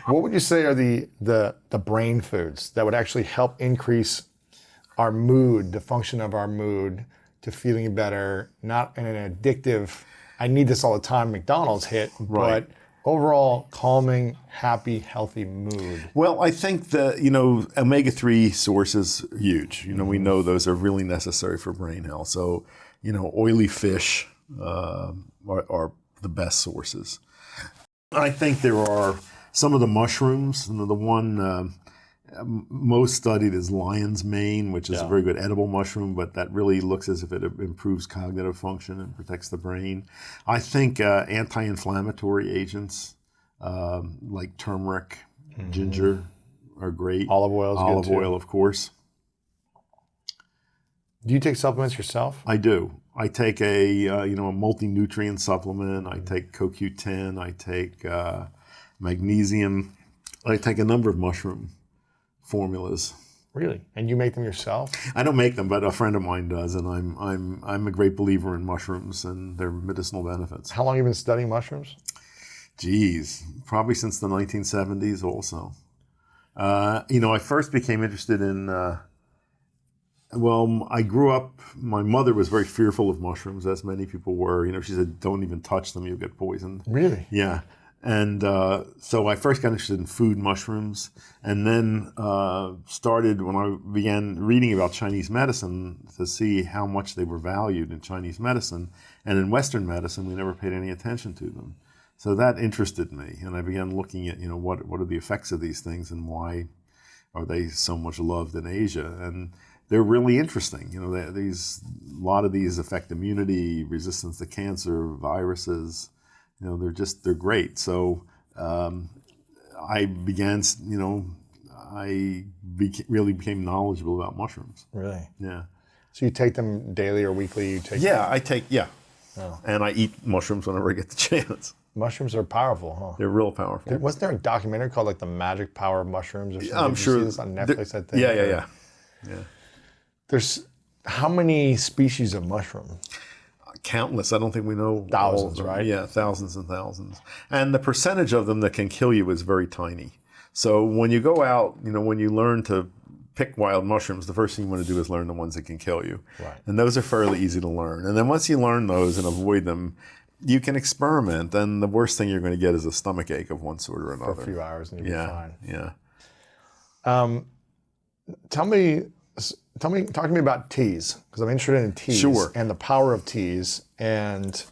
What would you say are the brain foods that would actually help increase our mood, the function of our mood, to feeling better, not in an addictive, I need this all the time, McDonald's hit, Right. but overall calming, happy, healthy mood? Well, I think that, omega-3 sources are huge. We know those are really necessary for brain health. So, oily fish are the best sources. I think there are some of the mushrooms. The one most studied is lion's mane, which is a very good edible mushroom, but that really looks as if it improves cognitive function and protects the brain. I think anti-inflammatory agents like turmeric, ginger are great. Olive oil is good Olive too. oil, of course. Do you take supplements yourself? I do. I take a multi-nutrient supplement. I take CoQ10. I take magnesium. I take a number of mushroom formulas. Really? And you make them yourself? I don't make them, but a friend of mine does, and I'm a great believer in mushrooms and their medicinal benefits. How long have you been studying mushrooms? Geez, probably since the 1970s also. I first became interested in, I grew up, my mother was very fearful of mushrooms, as many people were. She said, don't even touch them, you'll get poisoned. Really? Yeah. And so I first got interested in food mushrooms, and then started when I began reading about Chinese medicine to see how much they were valued in Chinese medicine. And in Western medicine, we never paid any attention to them. So that interested me, and I began looking at, what are the effects of these things and why are they so much loved in Asia? And they're really interesting. A lot of these affect immunity, resistance to cancer, viruses. They're great. So I began, really became knowledgeable about mushrooms. Really? Yeah. So you take them daily or weekly? And I eat mushrooms whenever I get the chance. Mushrooms are powerful, huh? They're real powerful. Wasn't there a documentary called The Magic Power of Mushrooms or something? I'm sure. Did you see this on Netflix, I think? Yeah. There's how many species of mushroom? Countless. I don't think we know. Thousands, right? Yeah, thousands and thousands. And the percentage of them that can kill you is very tiny. So when you go out, when you learn to pick wild mushrooms, the first thing you want to do is learn the ones that can kill you. Right. And those are fairly easy to learn. And then once you learn those and avoid them, you can experiment. And the worst thing you're going to get is a stomach ache of one sort or another. For a few hours and you'll be fine. Yeah. Talk to me about teas, because I'm interested in teas. Sure. And the power of teas, and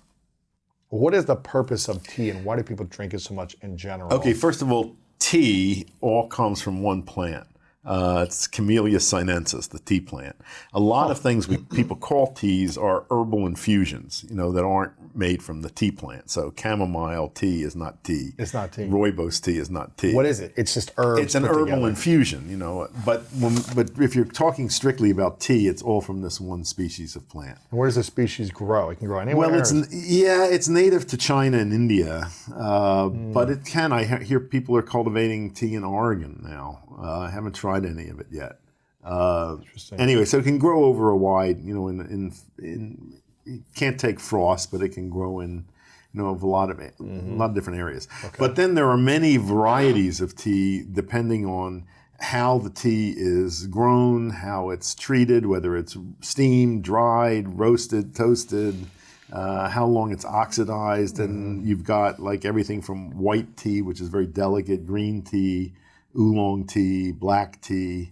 what is the purpose of tea, and why do people drink it so much in general? Okay, first of all, tea all comes from one plant. It's Camellia sinensis, the tea plant. A lot of things people call teas are herbal infusions, that aren't made from the tea plant. So chamomile tea is not tea. It's not tea. Rooibos tea is not tea. What is it? It's just herbs. It's an herbal infusion, But if you're talking strictly about tea, it's all from this one species of plant. And where does the species grow? It can grow anywhere? Well, it's native to China and India, but it can. I hear people are cultivating tea in Oregon now. I haven't tried any of it yet. Interesting. Anyway, so it can grow over a wide, it can't take frost, but it can grow in, a lot of different areas. Okay. But then there are many varieties of tea depending on how the tea is grown, how it's treated, whether it's steamed, dried, roasted, toasted, how long it's oxidized. And you've got like everything from white tea, which is very delicate, green tea, oolong tea, black tea,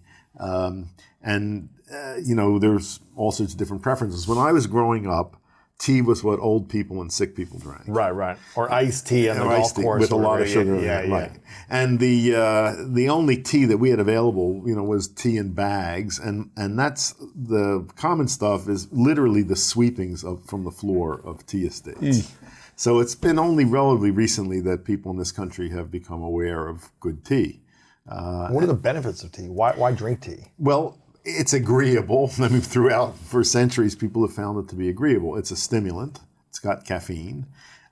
there's all sorts of different preferences. When I was growing up, tea was what old people and sick people drank. Right. Or iced tea on the golf course. With a lot of sugar in it, right. And the only tea that we had available, was tea in bags, and that's the common stuff is literally the sweepings from the floor of tea estates. So it's been only relatively recently that people in this country have become aware of good tea. What are the benefits of tea? Why drink tea? Well, it's agreeable. Throughout for centuries, people have found it to be agreeable. It's a stimulant. It's got caffeine.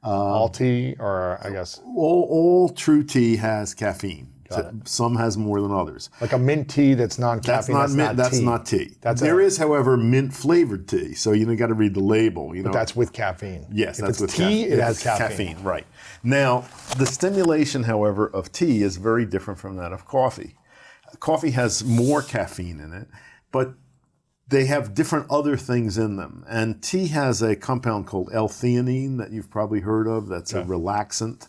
All tea, or I guess? All true tea has caffeine Got it. Some has more than others. Like a mint tea that's non-caffeine. That's not mint. That's tea. not tea. There is, however, mint flavored tea. So you got to read the label. But that's with caffeine. Yes, if that's it's with tea. caffeine. It has caffeine. Right. Now, the stimulation, however, of tea is very different from that of coffee. Coffee has more caffeine in it, but they have different other things in them. And tea has a compound called L-theanine that you've probably heard of. That's a relaxant.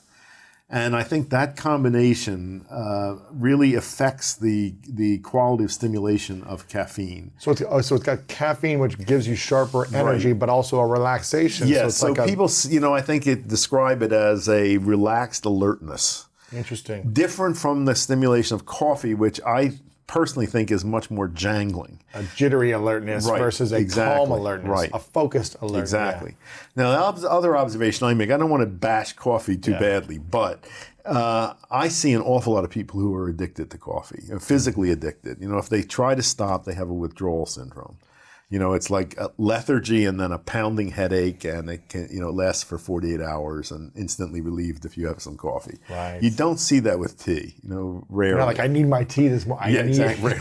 And I think that combination really affects the quality of stimulation of caffeine. So it's got caffeine, which gives you sharper energy, but also a relaxation. Yes, so, it's people, I think describe it as a relaxed alertness. Interesting. Different from the stimulation of coffee, which I personally think is much more jangling. A jittery alertness versus a calm alertness, a focused alertness. Exactly. Now, the other observation I make, I don't want to bash coffee too badly, but I see an awful lot of people who are addicted to coffee, physically addicted. If they try to stop, they have a withdrawal syndrome. It's like a lethargy and then a pounding headache, and it can, it lasts for 48 hours and instantly relieved if you have some coffee. Right. You don't see that with tea, rarely. You're not like, I need my tea this morning. Yeah, exactly.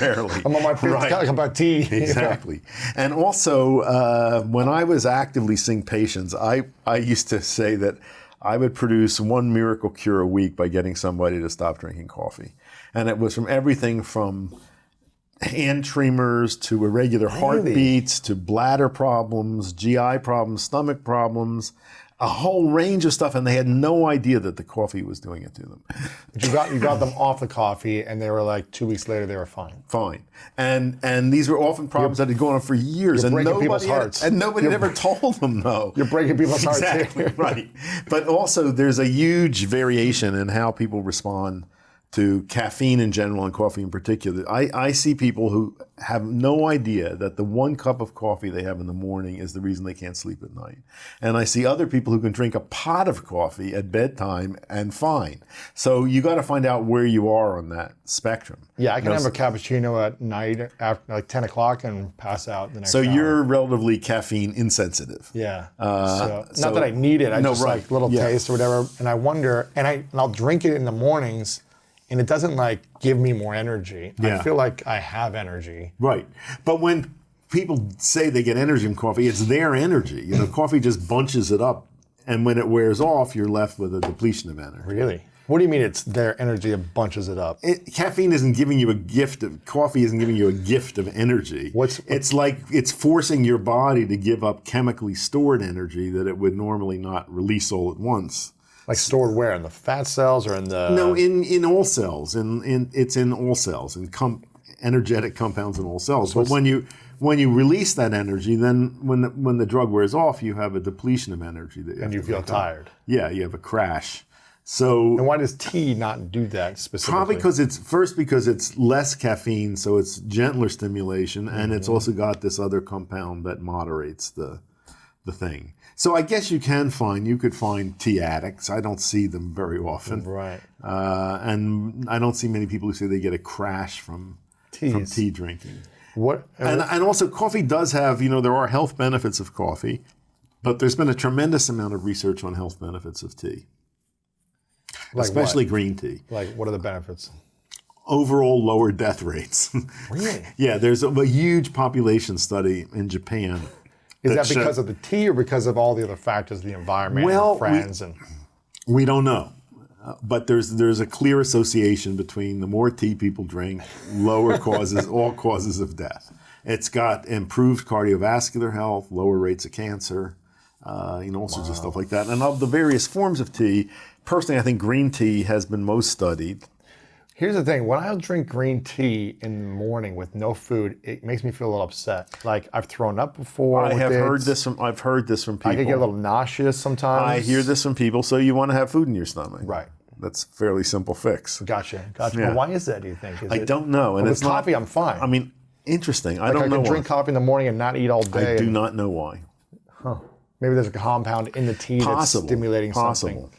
Rarely. I'm on my fifth cup of tea. Exactly. And also, when I was actively seeing patients, I used to say that I would produce one miracle cure a week by getting somebody to stop drinking coffee. And it was from everything from hand tremors to irregular heartbeats to bladder problems, GI problems, stomach problems, a whole range of stuff, and they had no idea that the coffee was doing it to them. But you got them off the coffee, and they were like 2 weeks later they were fine. Fine, and these were often problems that had gone on for years, and nobody had ever told them no. You're breaking people's hearts. Exactly right. But also, there's a huge variation in how people respond to caffeine in general and coffee in particular. I see people who have no idea that the 1 cup of coffee they have in the morning is the reason they can't sleep at night. And I see other people who can drink a pot of coffee at bedtime and fine. So you got to find out where you are on that spectrum. Yeah, I can have a cappuccino at night after like 10 o'clock and pass out the next hour. So you're relatively caffeine insensitive. Yeah. Not that I need it. I just like little taste or whatever. And I wonder, and I'll drink it in the mornings, and it doesn't like give me more energy. Yeah. I feel like I have energy. Right. But when people say they get energy from coffee, it's their energy. Coffee just bunches it up. And when it wears off, you're left with a depletion of energy. Really? What do you mean it's their energy that bunches it up? Caffeine isn't giving you a gift of, coffee isn't giving you a gift of energy. It's like it's forcing your body to give up chemically stored energy that it would normally not release all at once. Like stored where? In the fat cells or in the... No, in all cells. It's in all cells, in energetic compounds in all cells. But when you release that energy, then when the drug wears off, you have a depletion of energy. And you feel tired. Yeah, you have a crash. So... And why does tea not do that specifically? Probably because it's less caffeine, so it's gentler stimulation, and it's also got this other compound that moderates the thing. So I guess you could find tea addicts. I don't see them very often. Right. And I don't see many people who say they get a crash from tea drinking. What? And also coffee does have, there are health benefits of coffee, but there's been a tremendous amount of research on health benefits of tea. Like especially what? Green tea. Like what are the benefits? Overall lower death rates. Really? Yeah, there's a huge population study in Japan. Is that because of the tea or because of all the other factors, the environment, and friends? We don't know. But there's a clear association between the more tea people drink, lower all causes of death. It's got improved cardiovascular health, lower rates of cancer, all sorts of stuff like that. And of the various forms of tea, personally, I think green tea has been most studied. Here's the thing. When I drink green tea in the morning with no food, it makes me feel a little upset. Like I've thrown up before. I've heard this from people. I can get a little nauseous sometimes. I hear this from people. So you want to have food in your stomach. Right. That's a fairly simple fix. Gotcha. Yeah. Well, why is that, do you think? I don't know. And with coffee, I'm fine. I mean, interesting. I like don't know I can why. drink coffee in the morning and not eat all day. I do not know why. Huh. Maybe there's a compound in the tea that's stimulating something.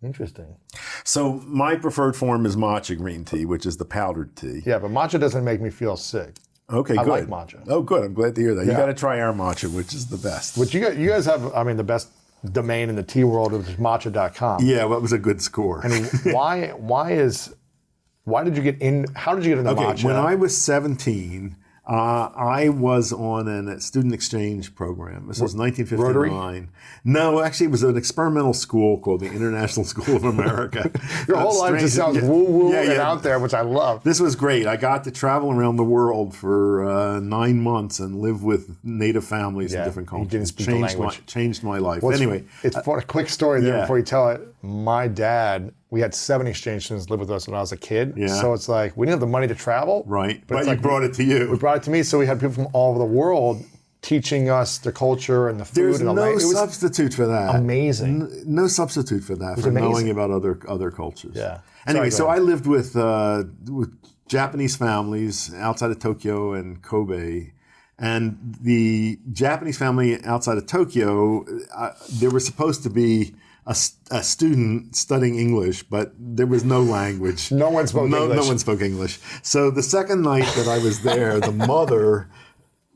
Interesting. So my preferred form is matcha green tea, which is the powdered tea. Yeah, but matcha doesn't make me feel sick. Okay, good. I like matcha. Oh, good. I'm glad to hear that. Yeah. You got to try our matcha, which is the best. Which you guys have, the best domain in the tea world, which is matcha.com. Yeah, well, it was a good score. And why did you get in? How did you get into matcha? When I was 17, I was on a student exchange program. This was 1959. Rotary? No, actually, it was an experimental school called the International School of America. Your whole life just sounds woo-woo and out there, which I love. This was great. I got to travel around the world for 9 months and live with native families in different cultures. You didn't speak the language. Changed my life. Well, anyway. It's for a quick story there before you tell it. My dad, we had 7 exchange students live with us when I was a kid. Yeah. So it's like, we didn't have the money to travel. Right. But it's you like brought it to you. We brought it to me. So we had people from all over the world teaching us the culture and the food. There's and the no substitute for that. Amazing. No substitute for that, for knowing about other cultures. Yeah. Anyway, so I lived with Japanese families outside of Tokyo and Kobe. And the Japanese family outside of Tokyo, there was supposed to be a student studying English, but there was no language. No one spoke English. No one spoke English. So the second night that I was there, the mother,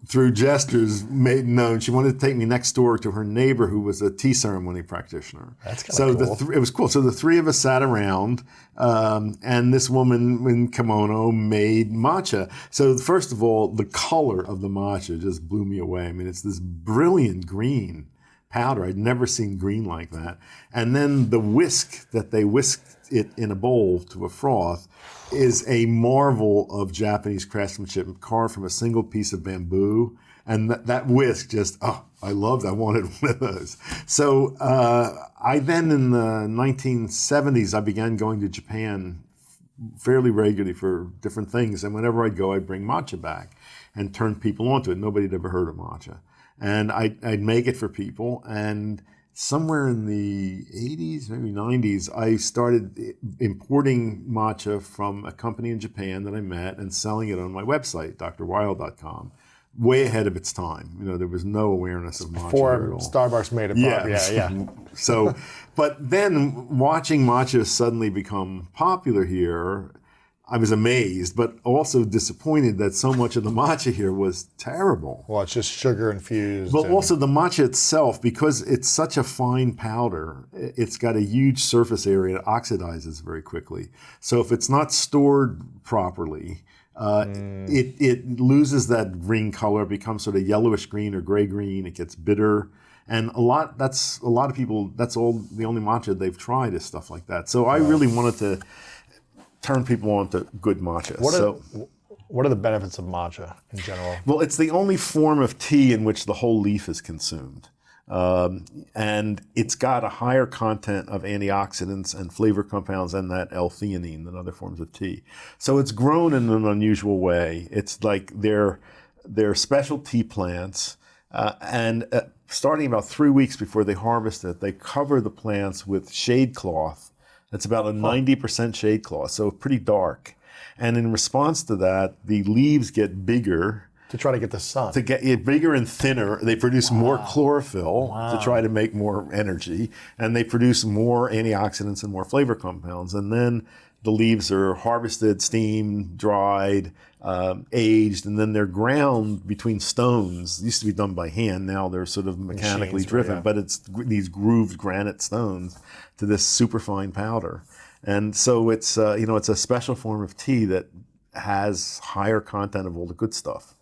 through gestures, made known she wanted to take me next door to her neighbor who was a tea ceremony practitioner. That's kind of cool. It was cool. So the three of us sat around, and this woman in kimono made matcha. So first of all, the color of the matcha just blew me away. I mean, it's this brilliant green powder. I'd never seen green like that. And then the whisk that they whisked it in a bowl to a froth is a marvel of Japanese craftsmanship carved from a single piece of bamboo. And that whisk just, I loved it. I wanted one of those. So I then in the 1970s, I began going to Japan fairly regularly for different things. And whenever I'd go, I'd bring matcha back and turn people onto it. Nobody had ever heard of matcha. And I'd make it for people. And somewhere in the 80s, maybe 90s, I started importing matcha from a company in Japan that I met and selling it on my website, drweil.com. Way ahead of its time. You know, there was no awareness of matcha Before at all. Starbucks made it. Yeah. So, but then watching matcha suddenly become popular here, I was amazed, but also disappointed that so much of the matcha here was terrible. Well, it's just sugar infused. But also the matcha itself, because it's such a fine powder, it's got a huge surface area. It oxidizes very quickly. So if it's not stored properly, it loses that green color, becomes sort of yellowish green or gray green. It gets bitter. And a lot of people, that's all the only matcha they've tried is stuff like that. So I really wanted to turn people on to good matcha. What are the benefits of matcha in general? Well, it's the only form of tea in which the whole leaf is consumed. And it's got a higher content of antioxidants and flavor compounds than that L-theanine than other forms of tea. So it's grown in an unusual way. It's like they're special tea plants, and starting about 3 weeks before they harvest it, they cover the plants with shade cloth. It's about a 90% shade cloth, so pretty dark. And in response to that, the leaves get bigger. To try to get the sun. To get it bigger and thinner. They produce more chlorophyll to try to make more energy. And they produce more antioxidants and more flavor compounds. And then the leaves are harvested, steamed, dried, aged, and then they're ground between stones. It used to be done by hand. Now they're sort of mechanically driven. But it's these grooved granite stones to this superfine powder. And so it's it's a special form of tea that has higher content of all the good stuff.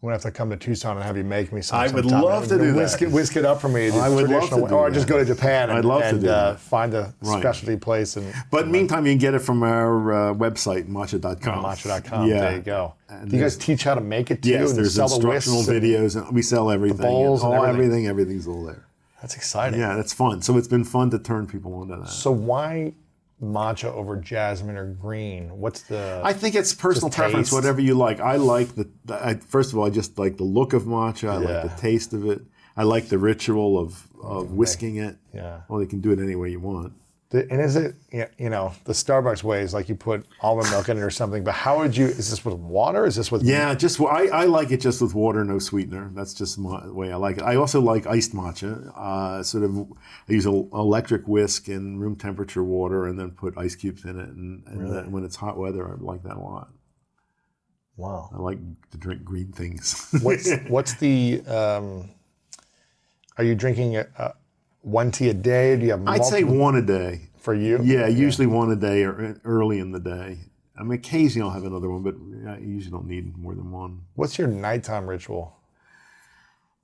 I'm going to have to come to Tucson and have you make me some. I would love to do that. Whisk it up for me. I would love to do that. Or just go to Japan and find a Right. specialty place. But meantime, you can get it from our website, matcha.com. Matcha.com. Yeah. There you go. Do you guys teach how to make it too? Yes, and there's sell the instructional whisks videos. And we sell everything. bowls and everything. Everything's all there. That's exciting. Yeah, that's fun. So it's been fun to turn people onto that. So why matcha over jasmine or green? What's the... I think it's personal preference, taste? whatever you like. I like first of all, I just like the look of matcha. I like the taste of it. I like the ritual of whisking it. Yeah. Well, you can do it any way you want. And is it, the Starbucks way is like you put almond milk in it or something, but how would you, is this with water? Is this with... Yeah, I like it just with water, no sweetener. That's just the way I like it. I also like iced matcha. I use an electric whisk in room temperature water and then put ice cubes in it. And then when it's hot weather, I like that a lot. Wow. I like to drink green things. What's the, are you drinking 1 tea a day? Do you have I'd say one a day. For you? Yeah, usually one a day or early in the day. I mean, occasionally I'll have another one, but I usually don't need more than one. What's your nighttime ritual?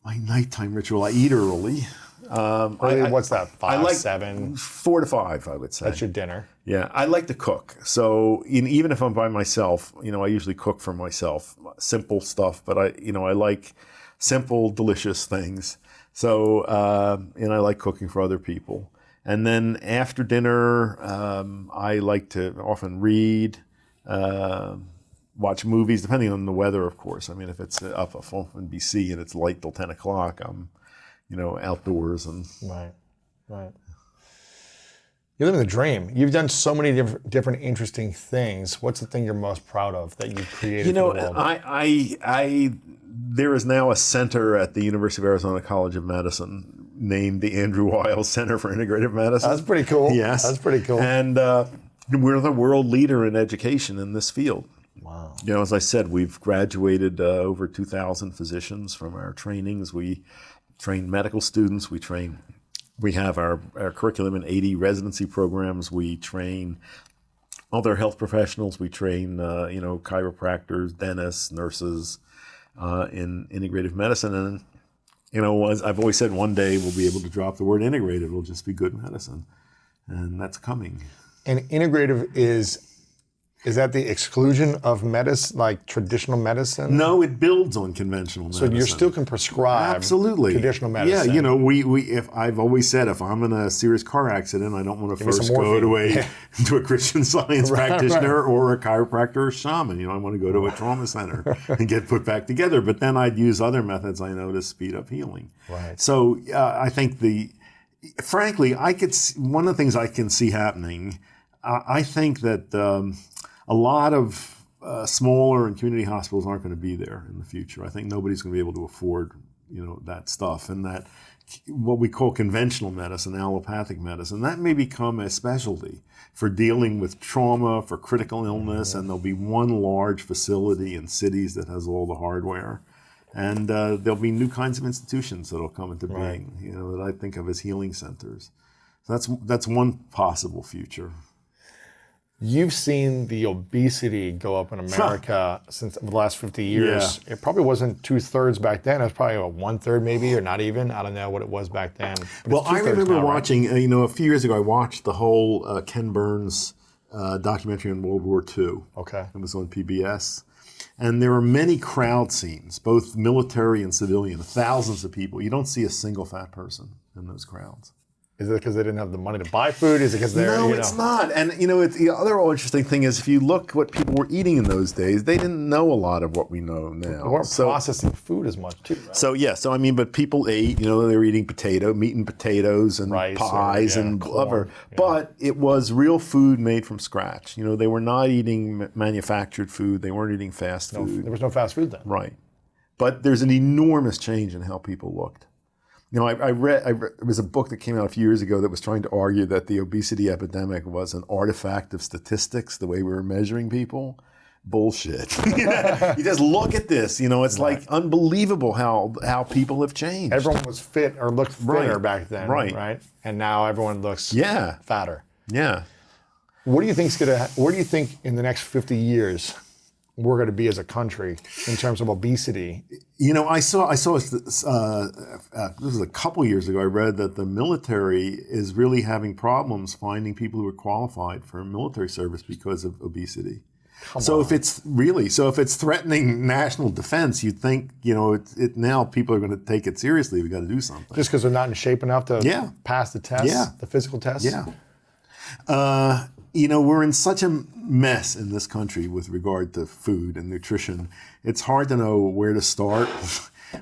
My nighttime ritual, I eat early. What's that, 5, 7? 4 to 5, I would say. That's your dinner. Yeah, I like to cook. So even if I'm by myself, I usually cook for myself. Simple stuff, but I like simple, delicious things. So, and I like cooking for other people. And then after dinner, I like to often read, watch movies, depending on the weather, of course. I mean, if it's up in BC and it's light till 10 o'clock, I'm, outdoors and. Right. You're living the dream. You've done so many different interesting things. What's the thing you're most proud of that you've created for the world? There is now a center at the University of Arizona College of Medicine named the Andrew Weil Center for Integrative Medicine. That's pretty cool. Yes. That's pretty cool. And we're the world leader in education in this field. Wow. As I said, we've graduated over 2,000 physicians from our trainings. We train medical students. We have our curriculum in 80 residency programs. We train other health professionals. We train, chiropractors, dentists, nurses in integrative medicine. And, as I've always said, one day we'll be able to drop the word integrative. It'll just be good medicine. And that's coming. And integrative is that the exclusion of medicine, like traditional medicine? No, it builds on conventional medicine. So you still can prescribe absolutely traditional medicine. Yeah, if I've always said if I'm in a serious car accident, I don't want to first go to a Christian Science practitioner or a chiropractor or shaman. I want to go to a trauma center and get put back together. But then I'd use other methods I know to speed up healing. Right. So I think frankly, one of the things I can see happening, I think that a lot of smaller and community hospitals aren't going to be there in the future. I think nobody's going to be able to afford, that stuff. And that what we call conventional medicine, allopathic medicine, that may become a specialty for dealing with trauma, for critical illness, and there'll be one large facility in cities that has all the hardware. And there'll be new kinds of institutions that'll come into being, that I think of as healing centers. So that's one possible future. You've seen the obesity go up in America since the last 50 years. Yeah. It probably wasn't 2/3 back then. It was probably 1/3 maybe, or not even. I don't know what it was back then. Well, I remember watching, a few years ago, I watched the whole Ken Burns documentary on World War II. Okay. It was on PBS. And there were many crowd scenes, both military and civilian, thousands of people. You don't see a single fat person in those crowds. Is it because they didn't have the money to buy food? Is it because they're, No, it's not. And, the other interesting thing is if you look what people were eating in those days, they didn't know a lot of what we know now. They weren't processing food as much, too, right? So, but people ate, they were eating meat and potatoes and rice pies and blubber. Yeah. But it was real food made from scratch. They were not eating manufactured food. They weren't eating fast food. There was no fast food then. Right. But there's an enormous change in how people looked. I read there was a book that came out a few years ago that was trying to argue that the obesity epidemic was an artifact of statistics, the way we were measuring people. Bullshit. You just look at this, it's like unbelievable how people have changed. Everyone was fit or looked thinner back then, right? And now everyone looks fatter. Yeah. What do you think in the next 50 years we're going to be as a country in terms of obesity? I saw this was a couple years ago. I read that the military is really having problems finding people who are qualified for military service because of obesity. If it's threatening national defense, you'd think, now people are going to take it seriously. We got to do something. Just because they're not in shape enough to pass the test, the physical test? Yeah. We're in such a mess in this country with regard to food and nutrition. It's hard to know where to start.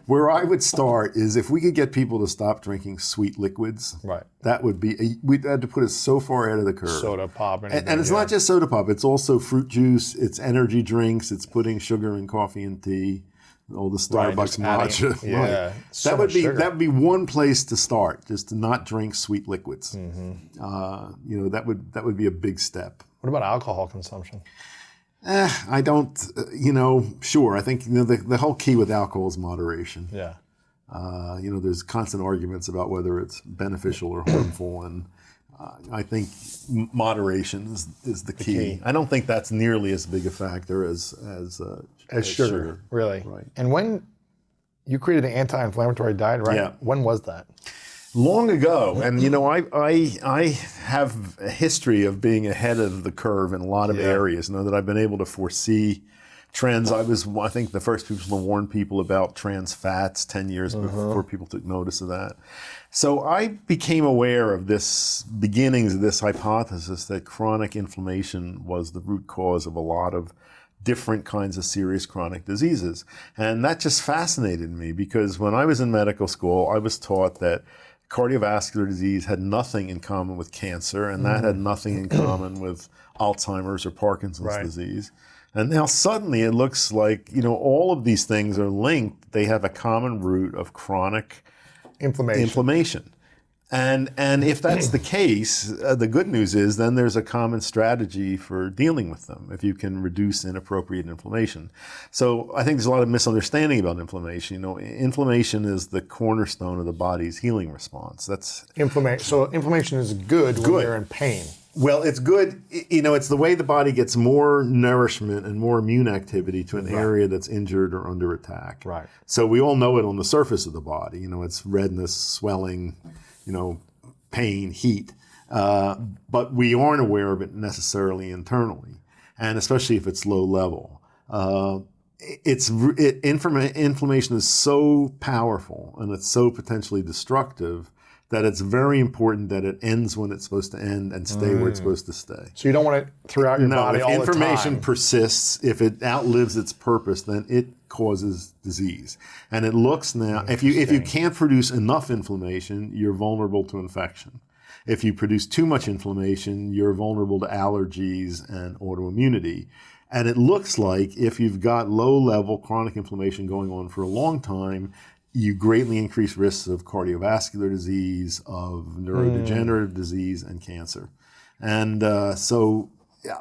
Where I would start is if we could get people to stop drinking sweet liquids. Right. That would be, we'd have to put it so far ahead of the curve. Soda pop. And it's not just soda pop. It's also fruit juice. It's energy drinks. It's putting sugar in coffee and tea. All the Starbucks matcha. Right. So that would be one place to start, just to not drink sweet liquids. Mm-hmm. That would be a big step. What about alcohol consumption? I don't, sure. I think the whole key with alcohol is moderation. Yeah. There's constant arguments about whether it's beneficial or harmful, and I think moderation is the key. I don't think that's nearly as big a factor as sugar. Really? Right. And when you created an anti-inflammatory diet, right? Yeah. When was that? Long ago, and I have a history of being ahead of the curve in a lot of areas. That I've been able to foresee trends. I think, the first people to warn people about trans fats 10 years before people took notice of that. So I became aware of this beginnings of this hypothesis that chronic inflammation was the root cause of a lot of different kinds of serious chronic diseases. And that just fascinated me, because when I was in medical school, I was taught that cardiovascular disease had nothing in common with cancer, and that had nothing in common with Alzheimer's or Parkinson's disease. And now suddenly it looks like, all of these things are linked. They have a common root of chronic inflammation. And if that's the case, the good news is then there's a common strategy for dealing with them if you can reduce inappropriate inflammation. So I think there's a lot of misunderstanding about inflammation. Inflammation is the cornerstone of the body's healing response. That's inflammation. So inflammation is good when you're in pain. Well, it's good. It's the way the body gets more nourishment and more immune activity to an area that's injured or under attack. Right. So we all know it on the surface of the body. It's redness, swelling, pain, heat. But we aren't aware of it necessarily internally, and especially if it's low level. Inflammation is so powerful and it's so potentially destructive that it's very important that it ends when it's supposed to end and stay where it's supposed to stay. So you don't want it throughout your body all the time. If inflammation persists, if it outlives its purpose, then it causes disease. And it looks now, if you can't produce enough inflammation, you're vulnerable to infection. If you produce too much inflammation, you're vulnerable to allergies and autoimmunity. And it looks like if you've got low-level chronic inflammation going on for a long time, you greatly increase risks of cardiovascular disease, of neurodegenerative disease, and cancer. And so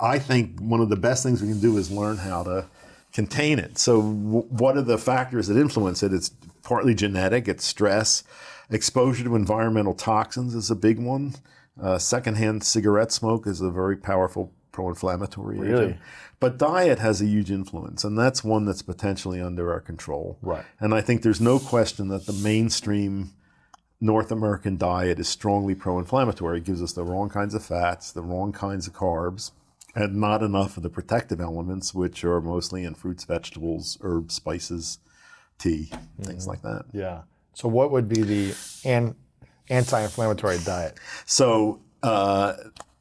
I think one of the best things we can do is learn how to contain it. So what are the factors that influence it? It's partly genetic, it's stress. Exposure to environmental toxins is a big one. Secondhand cigarette smoke is a very powerful pro-inflammatory agent. But diet has a huge influence, and that's one that's potentially under our control. Right. And I think there's no question that the mainstream North American diet is strongly pro-inflammatory. It gives us the wrong kinds of fats, the wrong kinds of carbs, and not enough of the protective elements, which are mostly in fruits, vegetables, herbs, spices, tea, things like that. Yeah. So what would be the anti-inflammatory diet? So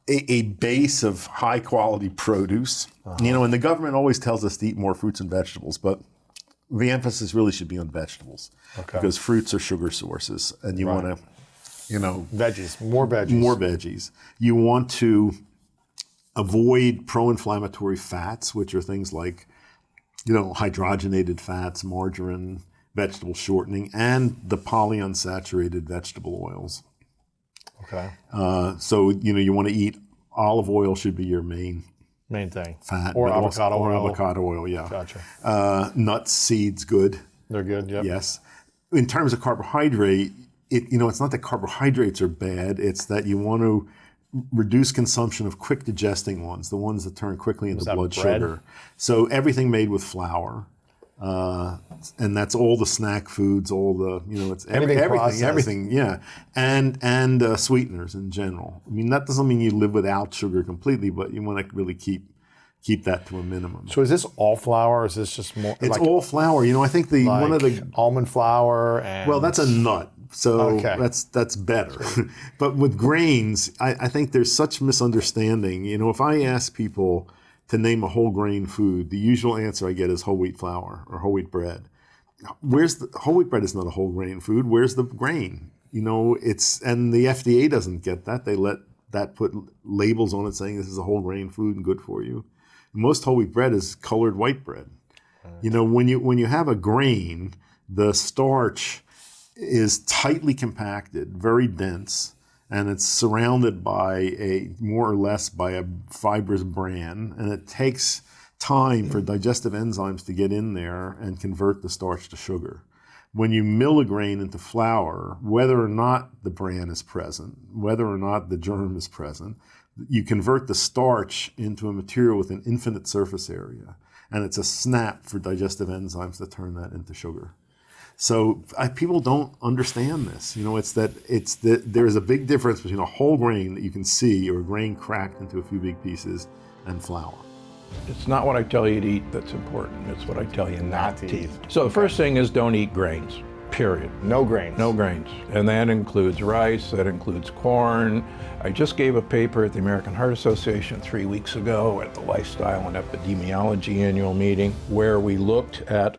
a base of high quality produce. And the government always tells us to eat more fruits and vegetables, but the emphasis really should be on vegetables. Because fruits are sugar sources, and you want to, veggies, more veggies. More veggies. You want to avoid pro-inflammatory fats, which are things like, hydrogenated fats, margarine, vegetable shortening, and the polyunsaturated vegetable oils. Okay. So, you want to eat olive oil should be your main thing. Fat. Or avocado oil. Or avocado oil, yeah. Gotcha. Nuts, seeds, good. They're good, yep. Yes. In terms of carbohydrate, it's not that carbohydrates are bad, it's that you want to reduce consumption of quick digesting ones, the ones that turn quickly into blood sugar. So everything made with flour. And that's all the snack foods, all the, it's everything, yeah. And sweeteners in general. I mean, that doesn't mean you live without sugar completely, but you want to really keep that to a minimum. So is this all flour, or is this just more? It's all flour. I think one of the almond flour and. Well, that's a nut. So that's better. But with grains, I think there's such misunderstanding. If I ask people to name a whole grain food, the usual answer I get is whole wheat flour or whole wheat bread. Whole wheat bread is not a whole grain food. Where's the grain? And the FDA doesn't get that. They let that put labels on it saying this is a whole grain food and good for you. Most whole wheat bread is colored white bread. When you have a grain, the starch is tightly compacted, very dense, and it's surrounded by more or less by a fibrous bran, and it takes time for digestive enzymes to get in there and convert the starch to sugar. when you mill a grain into flour, whether or not the bran is present, whether or not the germ is present, you convert the starch into a material with an infinite surface area. And it's a snap for digestive enzymes that turn that into sugar. So people don't understand this. There's a big difference between a whole grain that you can see or a grain cracked into a few big pieces and flour. It's not what I tell you to eat that's important. It's what I tell you not to eat. So the Okay. first thing is don't eat grains, period. No grains. No grains. And that includes rice, that includes corn. I just gave a paper at the American Heart Association 3 weeks ago at the Lifestyle and Epidemiology annual meeting where we looked at